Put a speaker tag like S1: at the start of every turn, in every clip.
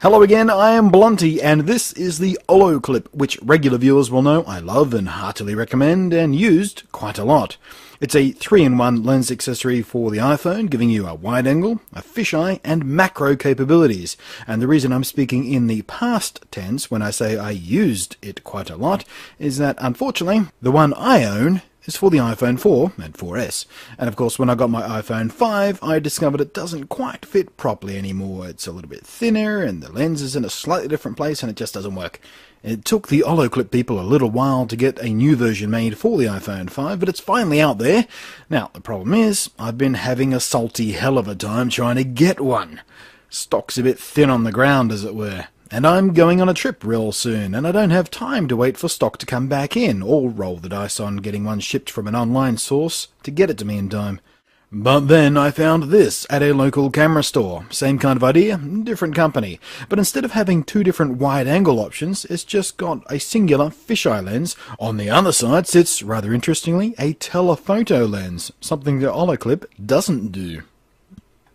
S1: Hello again, I am Blunty, and this is the Olo clip, which regular viewers will know I love and heartily recommend and used quite a lot. It's a 3-in-1 lens accessory for the iPhone, giving you a wide angle, a fisheye, and macro capabilities. And the reason I'm speaking in the past tense when I say I used it quite a lot is that, unfortunately, the one I own is for the iPhone 4 and 4S. And of course, when I got my iPhone 5, I discovered it doesn't quite fit properly anymore. It's a little bit thinner, and the lens is in a slightly different place, and it just doesn't work. It took the Olo clip people a little while to get a new version made for the iPhone 5, but it's finally out there. Now, the problem is, I've been having a salty hell of a time trying to get one. Stock's a bit thin on the ground, as it were. And I'm going on a trip real soon, and I don't have time to wait for stock to come back in, or roll the dice on getting one shipped from an online source to get it to me in time. But then I found this at a local camera store. Same kind of idea, different company. But instead of having two different wide-angle options, it's just got a singular fisheye lens. On the other side sits, rather interestingly, a telephoto lens, something the Olo clip doesn't do.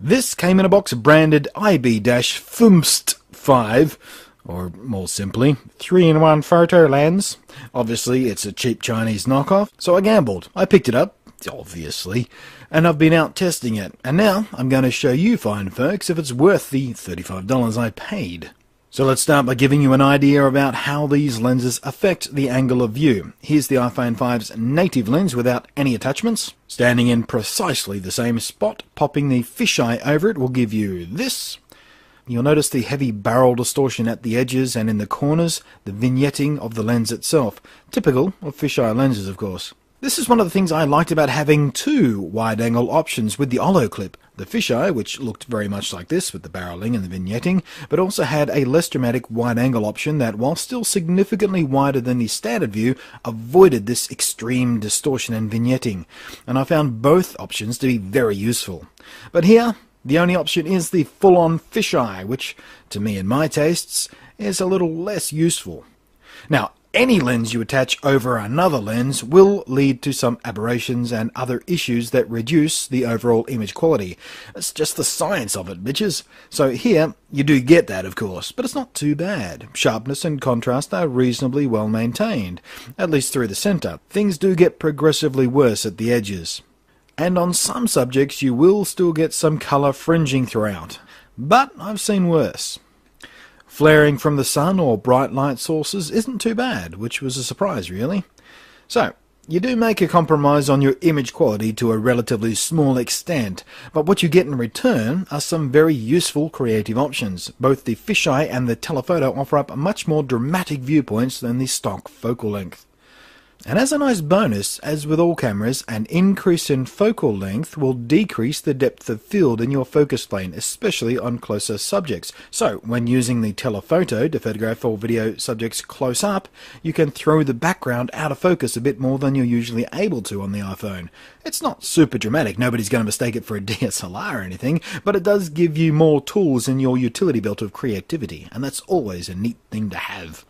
S1: This came in a box branded IB-FUMST 5, or more simply, 3-in-1 photo lens. Obviously, it's a cheap Chinese knockoff, so I gambled. I picked it up, obviously, and I've been out testing it. And now I'm going to show you fine folks if it's worth the $35 I paid. So let's start by giving you an idea about how these lenses affect the angle of view. Here's the iPhone 5's native lens without any attachments. Standing in precisely the same spot, popping the fisheye over it will give you this. You'll notice the heavy barrel distortion at the edges and in the corners, the vignetting of the lens itself. Typical of fisheye lenses, of course. This is one of the things I liked about having two wide-angle options with the Olo clip. The fisheye, which looked very much like this with the barreling and the vignetting, but also had a less dramatic wide-angle option that, while still significantly wider than the standard view, avoided this extreme distortion and vignetting. And I found both options to be very useful. But here, the only option is the full-on fisheye, which, to me and my tastes, is a little less useful. Now, any lens you attach over another lens will lead to some aberrations and other issues that reduce the overall image quality. It's just the science of it, bitches. So here, you do get that, of course, but it's not too bad. Sharpness and contrast are reasonably well maintained, at least through the center. Things do get progressively worse at the edges. And on some subjects you will still get some colour fringing throughout, but I've seen worse. Flaring from the sun or bright light sources isn't too bad, which was a surprise really. So, you do make a compromise on your image quality to a relatively small extent, but what you get in return are some very useful creative options. Both the fisheye and the telephoto offer up much more dramatic viewpoints than the stock focal length. And as a nice bonus, as with all cameras, an increase in focal length will decrease the depth of field in your focus plane, especially on closer subjects. So, when using the telephoto to photograph or video subjects close up, you can throw the background out of focus a bit more than you're usually able to on the iPhone. It's not super dramatic, nobody's going to mistake it for a DSLR or anything, but it does give you more tools in your utility belt of creativity, and that's always a neat thing to have.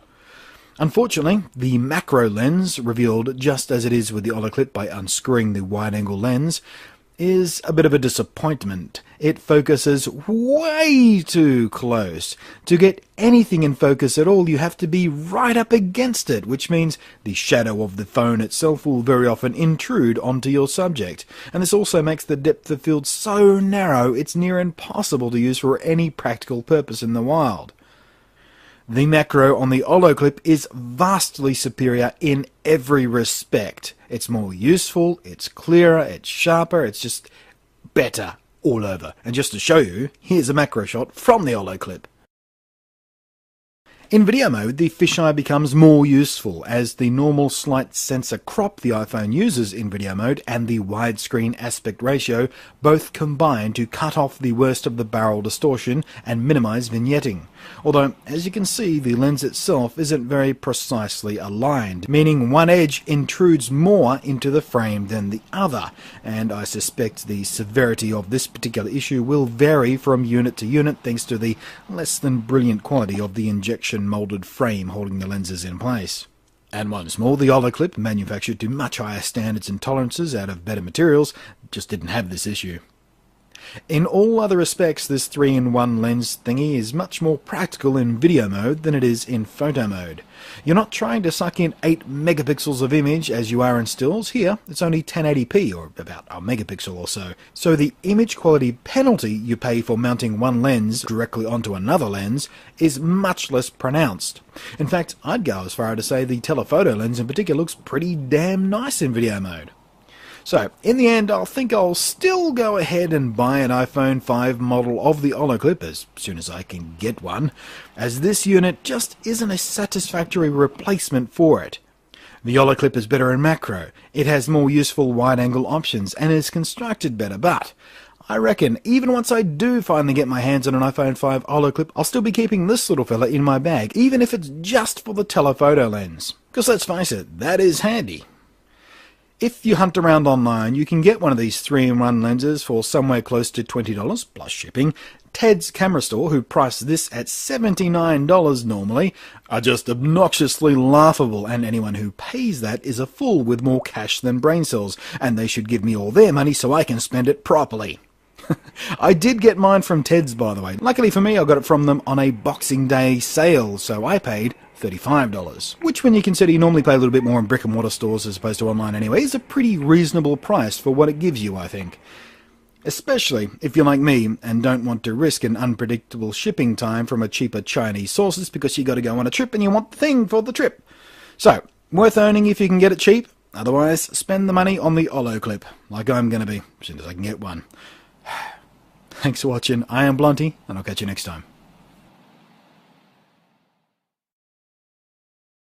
S1: Unfortunately, the macro lens, revealed just as it is with the Olo clip by unscrewing the wide-angle lens, is a bit of a disappointment. It focuses way too close. To get anything in focus at all, you have to be right up against it, which means the shadow of the phone itself will very often intrude onto your subject. And this also makes the depth of field so narrow it's near impossible to use for any practical purpose in the wild. The macro on the Olo clip is vastly superior in every respect. It's more useful, it's clearer, it's sharper, it's just better all over. And just to show you, here's a macro shot from the Olo clip. In video mode, the fisheye becomes more useful, as the normal slight sensor crop the iPhone uses in video mode and the widescreen aspect ratio both combine to cut off the worst of the barrel distortion and minimize vignetting. Although, as you can see, the lens itself isn't very precisely aligned, meaning one edge intrudes more into the frame than the other, and I suspect the severity of this particular issue will vary from unit to unit thanks to the less than brilliant quality of the injection molded frame holding the lenses in place. And once more, the Olo clip, manufactured to much higher standards and tolerances out of better materials, just didn't have this issue. In all other respects, this 3-in-1 lens thingy is much more practical in video mode than it is in photo mode. You're not trying to suck in 8 megapixels of image as you are in stills. Here, it's only 1080p, or about a megapixel or so. So the image quality penalty you pay for mounting one lens directly onto another lens is much less pronounced. In fact, I'd go as far as to say the telephoto lens in particular looks pretty damn nice in video mode. So, in the end, I think I'll still go ahead and buy an iPhone 5 model of the Holoclip as soon as I can get one, as this unit just isn't a satisfactory replacement for it. The Holoclip is better in macro, it has more useful wide-angle options, and is constructed better, but I reckon even once I do finally get my hands on an iPhone 5 Holoclip, I'll still be keeping this little fella in my bag, even if it's just for the telephoto lens. Because let's face it, that is handy. If you hunt around online, you can get one of these 3-in-1 lenses for somewhere close to $20 plus shipping. Ted's Camera Store, who priced this at $79 normally, are just obnoxiously laughable, and anyone who pays that is a fool with more cash than brain cells, and they should give me all their money so I can spend it properly. I did get mine from Ted's, by the way. Luckily for me, I got it from them on a Boxing Day sale, so I paid $35, which when you consider you normally pay a little bit more in brick and mortar stores as opposed to online anyway, is a pretty reasonable price for what it gives you, I think. Especially if you're like me and don't want to risk an unpredictable shipping time from a cheaper Chinese sources because you got to go on a trip and you want the thing for the trip. So, worth owning if you can get it cheap, otherwise spend the money on the Holoclip, like I'm going to be, as soon as I can get one. Thanks for watching, I am Blunty, and I'll catch you next time.